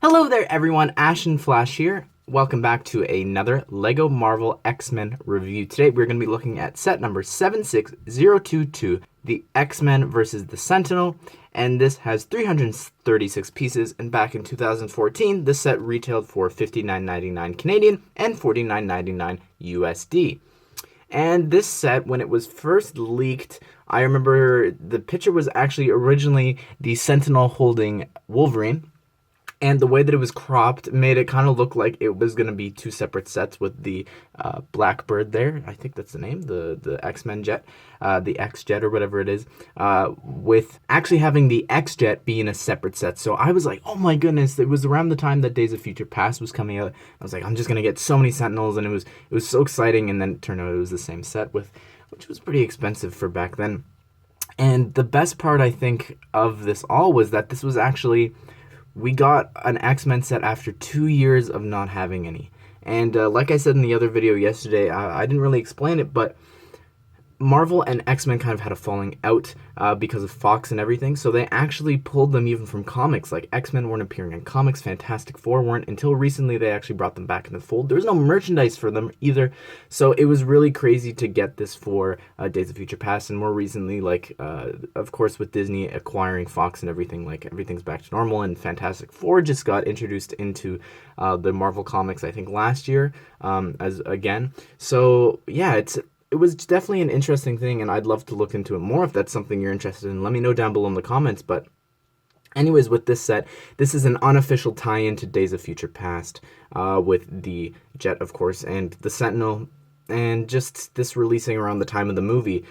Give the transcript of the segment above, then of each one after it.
Hello there everyone, Ashnflash here. Welcome back to another LEGO Marvel X-Men review. Today we're going to be looking at set number 76022, the X-Men versus the Sentinel, and this has 336 pieces, and back in 2014 this set retailed for $59.99 Canadian and $49.99 USD. And this set, when it was first leaked, I remember the picture was actually originally the Sentinel holding Wolverine. And the way that it was cropped made it kind of look like it was going to be two separate sets with the Blackbird there. I think that's the name, the X-Men jet, the X-Jet or whatever it is, with actually having the X-Jet be in a separate set. So I was like, oh my goodness, it was around the time that Days of Future Past was coming out. I was like, I'm just going to get so many Sentinels, and it was so exciting. And then it turned out it was the same set, which was pretty expensive for back then. And the best part, I think, of this all was that this was actually... we got an X-Men set after 2 years of not having any. And like I said in the other video yesterday, I didn't really explain it, but Marvel and X-Men kind of had a falling out because of Fox and everything, so they actually pulled them even from comics. Like, X-Men weren't appearing in comics, Fantastic Four weren't, until recently they actually brought them back in the fold. There was no merchandise for them either, so it was really crazy to get this for Days of Future Past, and more recently, like, of course, with Disney acquiring Fox and everything, like, everything's back to normal, and Fantastic Four just got introduced into the Marvel comics, I think, last year, as again. So, yeah, it was definitely an interesting thing, and I'd love to look into it more if that's something you're interested in. Let me know down below in the comments. But anyways, with this set, this is an unofficial tie-in to Days of Future Past, with the Jet, of course, and the Sentinel, and just this releasing around the time of the movie.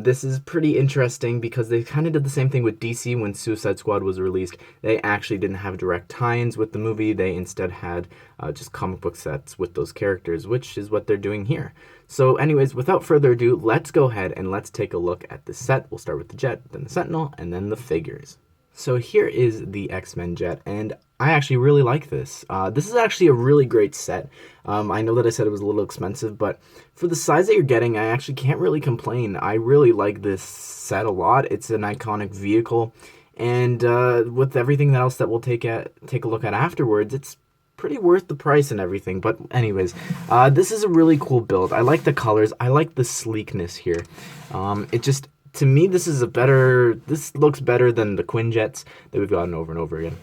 This is pretty interesting because they kind of did the same thing with DC when Suicide Squad was released. They actually didn't have direct tie-ins with the movie. They instead had just comic book sets with those characters, which is what they're doing here. So anyways, without further ado, let's go ahead and let's take a look at the set. We'll start with the Jet, then the Sentinel, and then the figures. So here is the X-Men Jet, and I actually really like this. This is actually a really great set. I know that I said it was a little expensive, but for the size that you're getting, I actually can't really complain. I really like this set a lot. It's an iconic vehicle, and with everything else that we'll take a look at afterwards, it's pretty worth the price and everything. But anyways, this is a really cool build. I like the colors. I like the sleekness here. To me, this looks better than the Quinjets that we've gotten over and over again.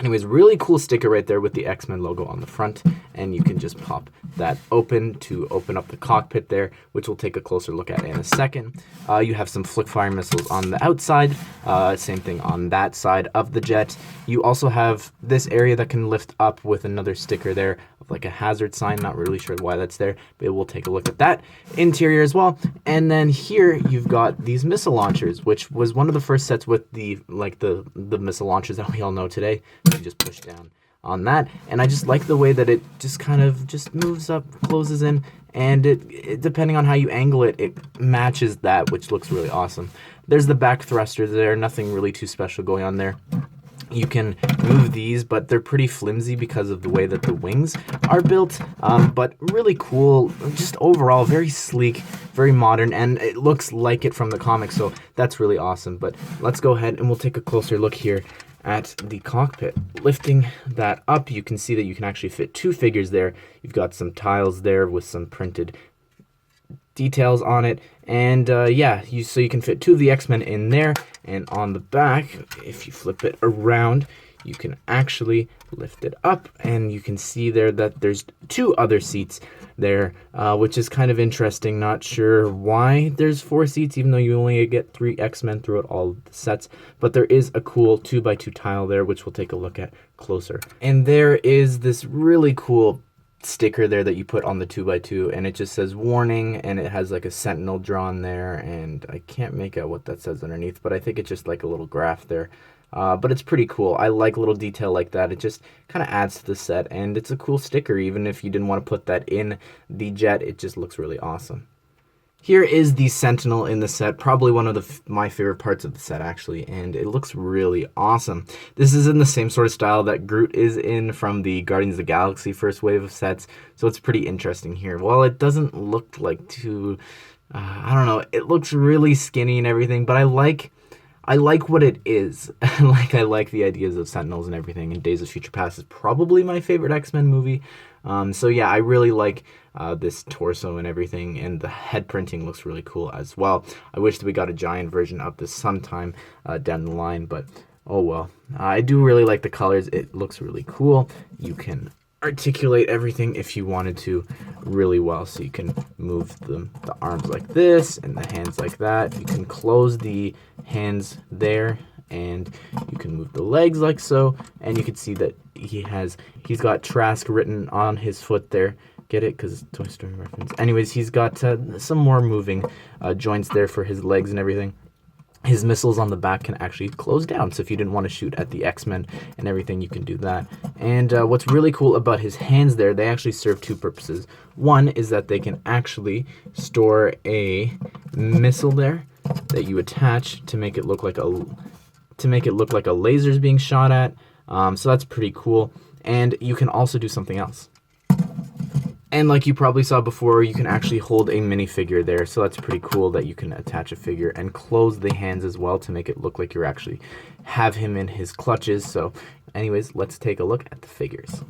Anyways, really cool sticker right there with the X-Men logo on the front, and you can just pop that open to open up the cockpit there, which we'll take a closer look at in a second. You have some flick fire missiles on the outside, same thing on that side of the jet. You also have this area that can lift up with another sticker there of like a hazard sign. Not really sure why that's there, but we'll take a look at that interior as well. And then here you've got these missile launchers, which was one of the first sets with the missile launchers that we all know today. You can just push down on that, and I just like the way that it just kind of just moves up, closes in, and it depending on how you angle it, it matches that, which looks really awesome. There's the back thrusters there, nothing really too special going on there. You can move these, but they're pretty flimsy because of the way that the wings are built, but really cool. Just overall, very sleek, very modern, and it looks like it from the comics, so that's really awesome. But let's go ahead and we'll take a closer look here at the cockpit. Lifting that up, you can see that you can actually fit two figures there. You've got some tiles there with some printed details on it, and yeah, so you can fit two of the X-Men in there. And on the back, if you flip it around, you can actually lift it up, and you can see there that there's two other seats there, which is kind of interesting. Not sure why there's 4 seats, even though you only get 3 X-Men throughout all the sets, but there is a cool 2x2 tile there, which we'll take a look at closer. And there is this really cool sticker there that you put on the 2x2, and it just says warning, and it has like a Sentinel drawn there, and I can't make out what that says underneath, but I think it's just like a little graph there. But it's pretty cool. I like little detail like that. It just kind of adds to the set, and it's a cool sticker. Even if you didn't want to put that in the jet, it just looks really awesome. Here is the Sentinel in the set, probably one of my favorite parts of the set, actually, and it looks really awesome. This is in the same sort of style that Groot is in from the Guardians of the Galaxy first wave of sets, so it's pretty interesting here. While it doesn't look like too, I don't know, it looks really skinny and everything, but I like I like what it is. Like, I like the ideas of Sentinels and everything, and Days of Future Past is probably my favorite X-Men movie. So yeah, I really like this torso and everything, and the head printing looks really cool as well. I wish that we got a giant version of this sometime down the line, but oh well. I do really like the colors. It looks really cool. You can articulate everything if you wanted to really well, so you can move the arms like this and the hands like that. You can close the hands there, and you can move the legs like so, and you can see that he's got Trask written on his foot there. Get it? Because Toy Story reference. Anyways, he's got some more moving joints there for his legs and everything. His missiles on the back can actually close down, so if you didn't want to shoot at the X-Men and everything, you can do that. And what's really cool about his hands there, they actually serve two purposes. One is that they can actually store a missile there that you attach to make it look like a laser's being shot at. So that's pretty cool. And you can also do something else. And like you probably saw before, you can actually hold a minifigure there, so that's pretty cool that you can attach a figure and close the hands as well to make it look like you're actually have him in his clutches. So anyways, let's take a look at the figures.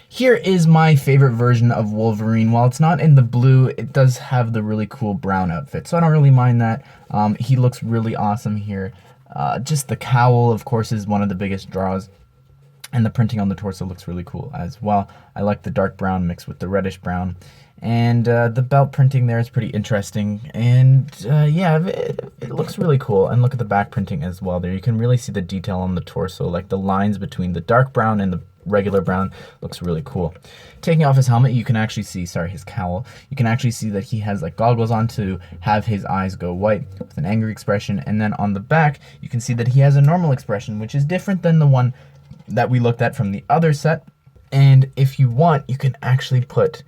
Here is my favorite version of Wolverine. While it's not in the blue, it does have the really cool brown outfit, so I don't really mind that. He looks really awesome here. Just the cowl, of course, is one of the biggest draws. And the printing on the torso looks really cool as well. I like the dark brown mixed with the reddish brown. And the belt printing there is pretty interesting. And yeah, it looks really cool. And look at the back printing as well there. You can really see the detail on the torso, like the lines between the dark brown and the regular brown looks really cool. Taking off his helmet, you can actually see, his cowl, you can actually see that he has like goggles on to have his eyes go white with an angry expression. And then on the back, you can see that he has a normal expression, which is different than the one that we looked at from the other set. And if you want, you can actually put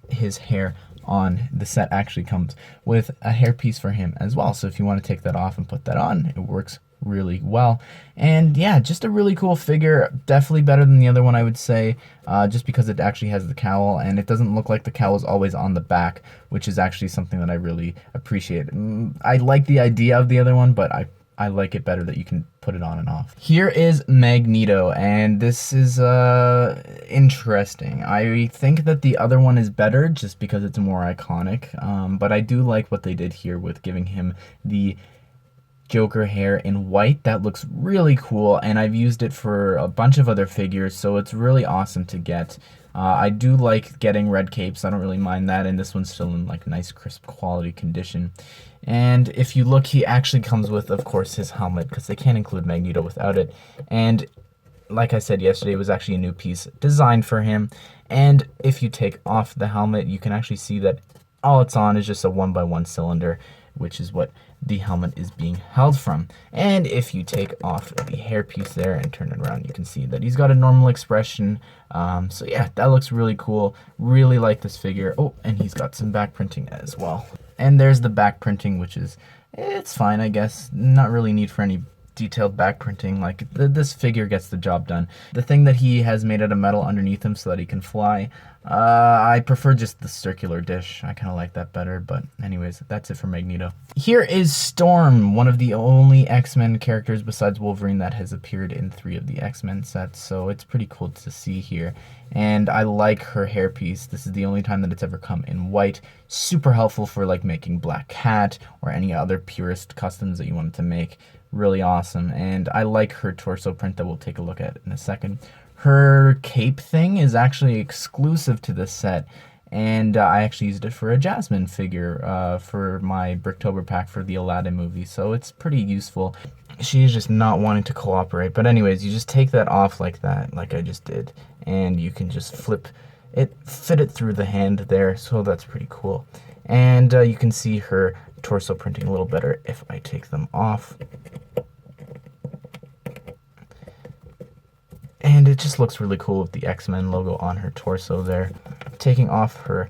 his hair on. The set actually comes with a hairpiece for him as well, so if you want to take that off and put that on, it works really well. And yeah, just a really cool figure. Definitely better than the other one, I would say, just because it actually has the cowl, and it doesn't look like the cowl is always on the back, which is actually something that I really appreciate. I like the idea of the other one, but I like it better that you can put it on and off. Here is Magneto, and this is interesting. I think that the other one is better just because it's more iconic, but I do like what they did here with giving him the Joker hair in white. That looks really cool, and I've used it for a bunch of other figures, so it's really awesome to get. I do like getting red capes. I don't really mind that, and this one's still in like nice crisp quality condition. And if you look, he actually comes with, of course, his helmet, because they can't include Magneto without it. And like I said yesterday, it was actually a new piece designed for him. And if you take off the helmet, you can actually see that all it's on is just a 1x1 cylinder, which is what the helmet is being held from. And if you take off the hairpiece there and turn it around, you can see that he's got a normal expression. So yeah, that looks really cool. Really like this figure. Oh, and he's got some back printing as well. And there's the back printing, which is, it's fine, I guess. Not really need for any detailed back printing. Like, this figure gets the job done. The thing that he has made out of metal underneath him so that he can fly, I prefer just the circular dish. I kind of like that better, but anyways, that's it for Magneto. Here is Storm, one of the only X-Men characters besides Wolverine that has appeared in 3 of the X-Men sets, so it's pretty cool to see here. And I like her hairpiece. This is the only time that it's ever come in white. Super helpful for like making Black Cat or any other purist customs that you wanted to make. Really awesome. And I like her torso print that we'll take a look at in a second. Her cape thing is actually exclusive to this set, and I actually used it for a Jasmine figure for my Bricktober pack for the Aladdin movie, so it's pretty useful. She's just not wanting to cooperate, but anyways, you just take that off like that, like I just did, and you can just flip it, fit it through the hand there, so that's pretty cool. And you can see her torso printing a little better if I take them off. And it just looks really cool with the X-Men logo on her torso there. Taking off her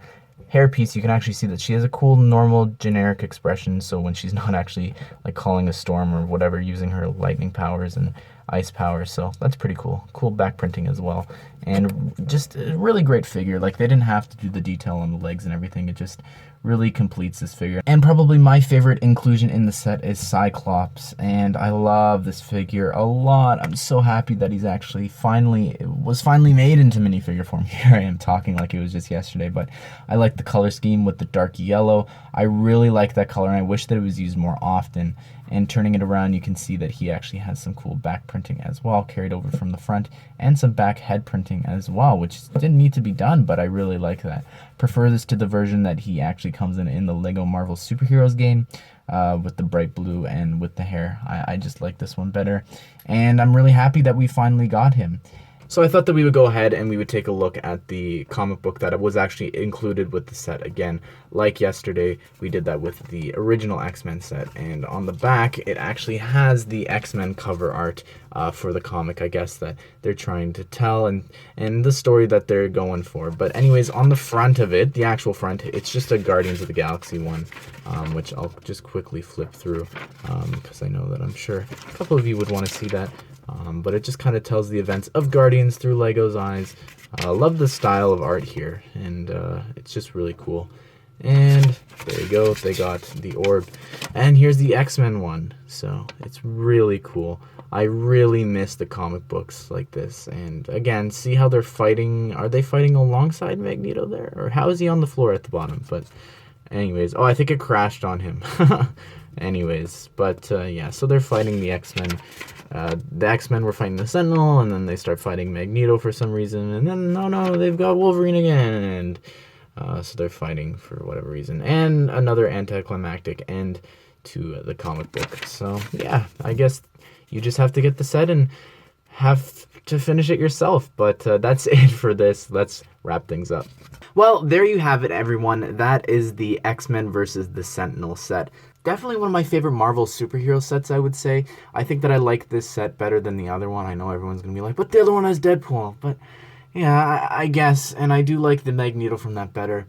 hairpiece, you can actually see that she has a cool, normal, generic expression, so when she's not actually like calling a storm or whatever, using her lightning powers and ice powers, so that's pretty cool. Cool back printing as well. and just a really great figure. Like, they didn't have to do the detail on the legs and everything. It just really completes this figure. And probably my favorite inclusion in the set is Cyclops, and I love this figure a lot. I'm so happy that he's actually finally made into minifigure form. Here I am talking like it was just yesterday, but I like the color scheme with the dark yellow. I really like that color, and I wish that it was used more often. And turning it around, you can see that he actually has some cool back printing as well, carried over from the front, and some back head printing as well, which didn't need to be done, but I really like that. Prefer this to the version that he actually comes in the Lego Marvel Superheroes game, with the bright blue and with the hair. I just like this one better, and I'm really happy that we finally got him. So I thought that we would go ahead and we would take a look at the comic book that was actually included with the set. Again, like yesterday, we did that with the original X-Men set, and on the back, it actually has the X-Men cover art for the comic, I guess, that they're trying to tell, and the story that they're going for. But anyways, on the front of it, the actual front, it's just a Guardians of the Galaxy one, which I'll just quickly flip through, because I know that I'm sure a couple of you would want to see that. But it just kind of tells the events of Guardians through Lego's eyes. Love the style of art here, and it's just really cool. And there you go, they got the orb. And here's the X-Men one, so it's really cool. I really miss the comic books like this. And again, see how they're fighting. Are they fighting alongside Magneto there? Or how is he on the floor at the bottom? But anyways, oh, I think it crashed on him. Anyways, but yeah, so they're fighting the X-Men. The X-Men were fighting the Sentinel, and then they start fighting Magneto for some reason, and then, no, they've got Wolverine again, and so they're fighting for whatever reason. And another anticlimactic end to the comic book. So, yeah, I guess you just have to get the set and have to finish it yourself. But that's it for this. Let's wrap things up. Well, there you have it, everyone. That is the X-Men versus the Sentinel set. Definitely one of my favorite Marvel superhero sets, I would say. I think that I like this set better than the other one. I know everyone's going to be like, but the other one has Deadpool. But yeah, I guess. And I do like the Magneto from that better.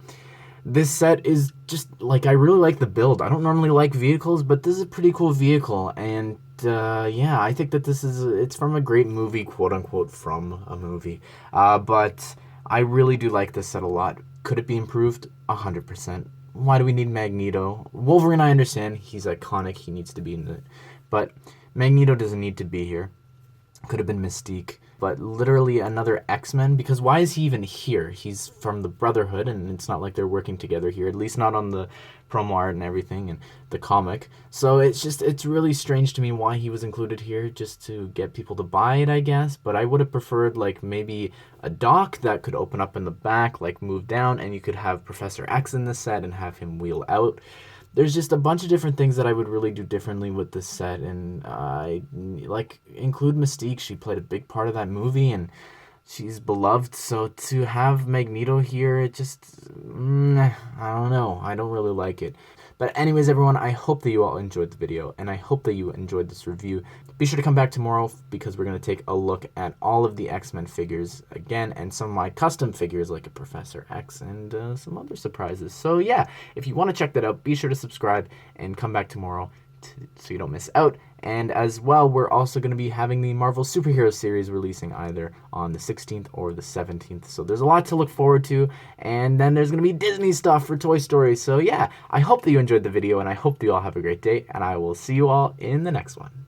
This set is just, like, I really like the build. I don't normally like vehicles, but this is a pretty cool vehicle. And yeah, I think that it's from a great movie, quote unquote, from a movie. But I really do like this set a lot. Could it be improved? 100%. Why do we need Magneto? Wolverine, I understand. He's iconic. He needs to be in it. But Magneto doesn't need to be here. Could have been Mystique. But literally another X-Men, because why is he even here? He's from the Brotherhood, and it's not like they're working together here, at least not on the promo art and everything, and the comic. So it's really strange to me why he was included here, just to get people to buy it, I guess. But I would have preferred, like, maybe a dock that could open up in the back, like, move down, and you could have Professor X in the set and have him wheel out. There's just a bunch of different things that I would really do differently with this set, and like, include Mystique. She played a big part of that movie, and she's beloved, so to have Magneto here, it just, I don't know, I don't really like it. But anyways, everyone, I hope that you all enjoyed the video, and I hope that you enjoyed this review. Be sure to come back tomorrow, because we're going to take a look at all of the X-Men figures again, and some of my custom figures, like a Professor X, and some other surprises. So yeah, if you want to check that out, be sure to subscribe, and come back tomorrow so you don't miss out. And as well, we're also going to be having the Marvel Superhero series releasing either on the 16th or the 17th. So there's a lot to look forward to. And then there's going to be Disney stuff for Toy Story. So yeah, I hope that you enjoyed the video, and I hope that you all have a great day. And I will see you all in the next one.